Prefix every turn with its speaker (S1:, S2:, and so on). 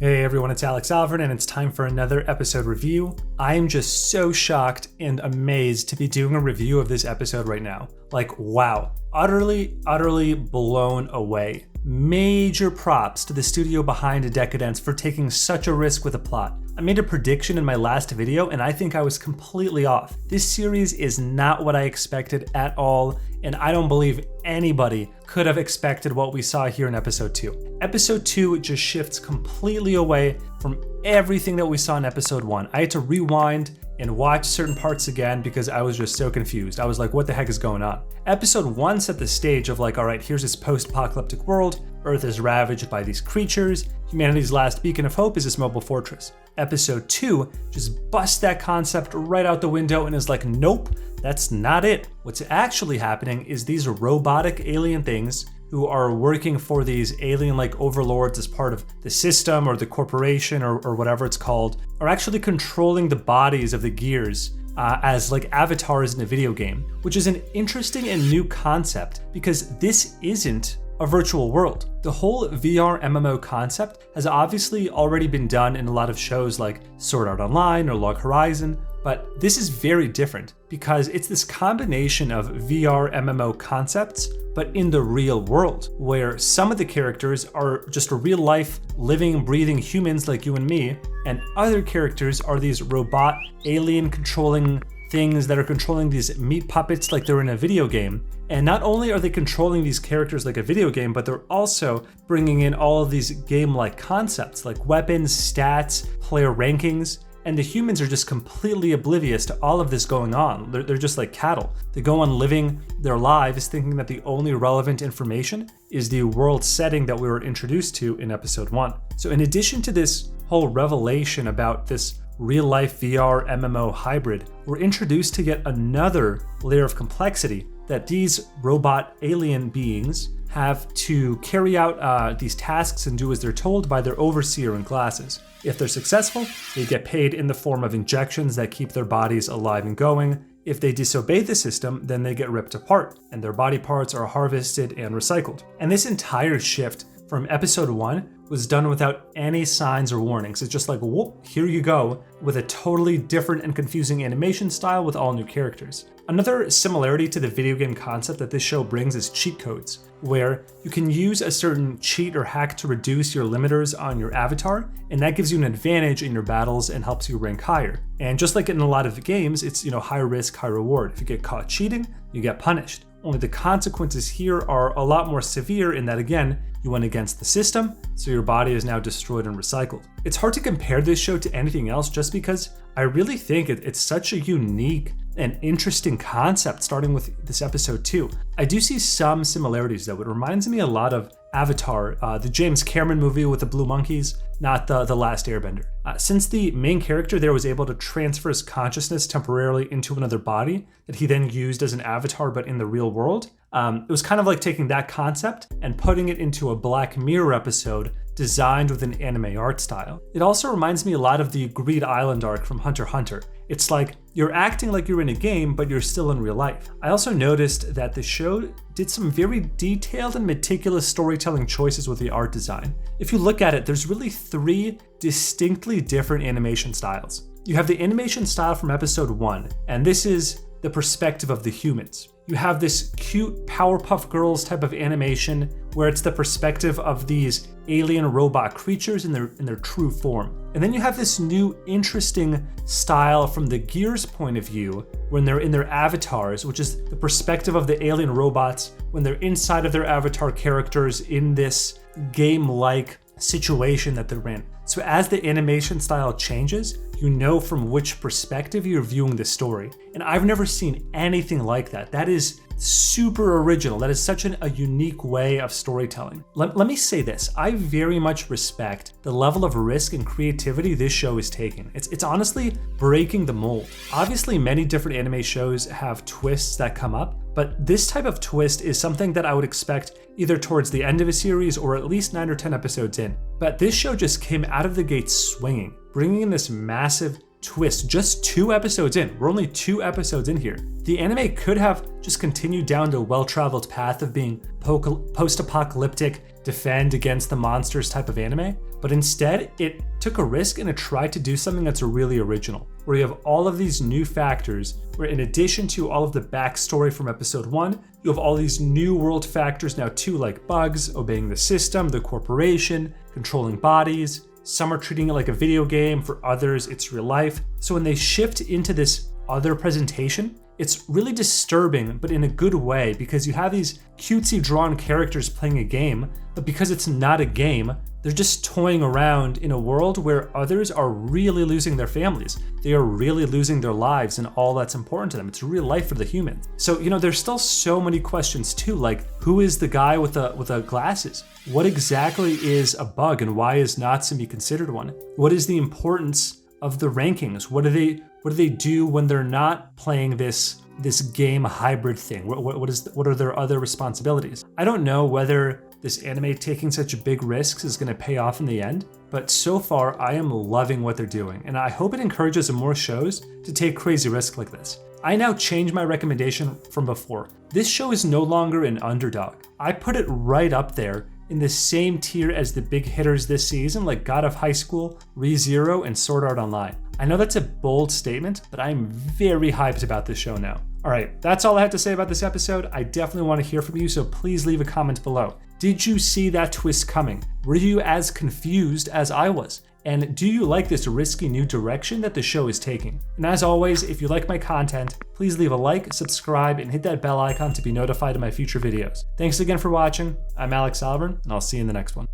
S1: Hey everyone, it's Alex Alfred and it's time for another episode review. I am just so shocked and amazed to be doing a review of this episode right now. Like, wow, utterly blown away. Major props to the studio behind Deca-Dence for taking such a risk with a plot. I made a prediction in my last video and I think I was completely off. This series is not what I expected at all, and I don't believe anybody could have expected what we saw here in episode 2. Episode 2 just shifts completely away from everything that we saw in episode 1. I had to rewind and watch certain parts again because I was just so confused. I was like, what the heck is going on? Episode 1 set the stage of like, all right, here's this post-apocalyptic world. Earth is ravaged by these creatures. Humanity's last beacon of hope is this mobile fortress. Episode 2 just busts that concept right out the window and is like, nope, that's not it. What's actually happening is these robotic alien things who are working for these alien-like overlords as part of the system or the corporation or whatever it's called, are actually controlling the bodies of the gears as like avatars in a video game, which is an interesting and new concept because this isn't a virtual world. The whole VR MMO concept has obviously already been done in a lot of shows like Sword Art Online or Log Horizon, but this is very different because it's this combination of VR MMO concepts, but in the real world, where some of the characters are just real life, living, breathing humans like you and me, and other characters are these robot, alien controlling things that are controlling these meat puppets like they're in a video game. And not only are they controlling these characters like a video game, but they're also bringing in all of these game-like concepts like weapons, stats, player rankings, and the humans are just completely oblivious to all of this going on. They're just like cattle. They go on living their lives thinking that the only relevant information is the world setting that we were introduced to in episode 1. So in addition to this whole revelation about this real-life VR MMO hybrid, we're introduced to yet another layer of complexity that these robot alien beings have to carry out these tasks and do as they're told by their overseer in classes. If they're successful, they get paid in the form of injections that keep their bodies alive and going. If they disobey the system, then they get ripped apart and their body parts are harvested and recycled. And this entire shift from episode 1 was done without any signs or warnings. It's just like, whoop, here you go, with a totally different and confusing animation style with all new characters. Another similarity to the video game concept that this show brings is cheat codes, where you can use a certain cheat or hack to reduce your limiters on your avatar, and that gives you an advantage in your battles and helps you rank higher. And just like in a lot of games, it's high risk, high reward. If you get caught cheating, you get punished. Only the consequences here are a lot more severe in that, again, you went against the system, so your body is now destroyed and recycled. It's hard to compare this show to anything else just because I really think it's such a unique and interesting concept starting with this episode 2. I do see some similarities though. It reminds me a lot of Avatar, the James Cameron movie with the blue monkeys, not the Last Airbender. Since the main character there was able to transfer his consciousness temporarily into another body that he then used as an avatar but in the real world, it was kind of like taking that concept and putting it into a Black Mirror episode designed with an anime art style. It also reminds me a lot of the Greed Island arc from Hunter x Hunter. It's like you're acting like you're in a game, but you're still in real life. I also noticed that the show did some very detailed and meticulous storytelling choices with the art design. If you look at it, there's really 3 distinctly different animation styles. You have the animation style from episode 1, and this is the perspective of the humans. You have this cute Powerpuff Girls type of animation where it's the perspective of these alien robot creatures in their true form. And then you have this new interesting style from the Gears point of view when they're in their avatars, which is the perspective of the alien robots when they're inside of their avatar characters in this game-like situation that they're in. So as the animation style changes, you know from which perspective you're viewing the story. And I've never seen anything like that. That is super original. That is such a unique way of storytelling. Let me say this. I very much respect the level of risk and creativity this show is taking. It's honestly breaking the mold. Obviously, many different anime shows have twists that come up, but this type of twist is something that I would expect either towards the end of a series or at least 9 or 10 episodes in. But this show just came out of the gate swinging, bringing in this massive twist just 2 episodes in. We're only 2 episodes in here. The anime could have just continued down the well-traveled path of being post-apocalyptic, defend against the monsters type of anime, But instead, it took a risk and it tried to do something that's really original, where you have all of these new factors, where in addition to all of the backstory from episode 1, you have all these new world factors now too, like bugs, obeying the system, the corporation, controlling bodies. Some are treating it like a video game, for others it's real life. So when they shift into this other presentation, it's really disturbing, but in a good way, because you have these cutesy drawn characters playing a game, but because it's not a game, they're just toying around in a world where others are really losing their families. They are really losing their lives and all that's important to them. It's real life for the humans. So, there's still so many questions too, like who is the guy with the glasses? What exactly is a bug and why is Natsumi considered one? What is the importance of the rankings? What do they do when they're not playing this game hybrid thing? What are their other responsibilities? I don't know whether this anime taking such big risks is going to pay off in the end, but so far I am loving what they're doing, and I hope it encourages more shows to take crazy risks like this. I now change my recommendation from before. This show is no longer an underdog. I put it right up there in the same tier as the big hitters this season, like God of High School, ReZero, and Sword Art Online. I know that's a bold statement, but I'm very hyped about this show now. All right, that's all I have to say about this episode. I definitely want to hear from you, so please leave a comment below. Did you see that twist coming? Were you as confused as I was? And do you like this risky new direction that the show is taking? And as always, if you like my content, please leave a like, subscribe, and hit that bell icon to be notified of my future videos. Thanks again for watching. I'm Alex Alvern, and I'll see you in the next one.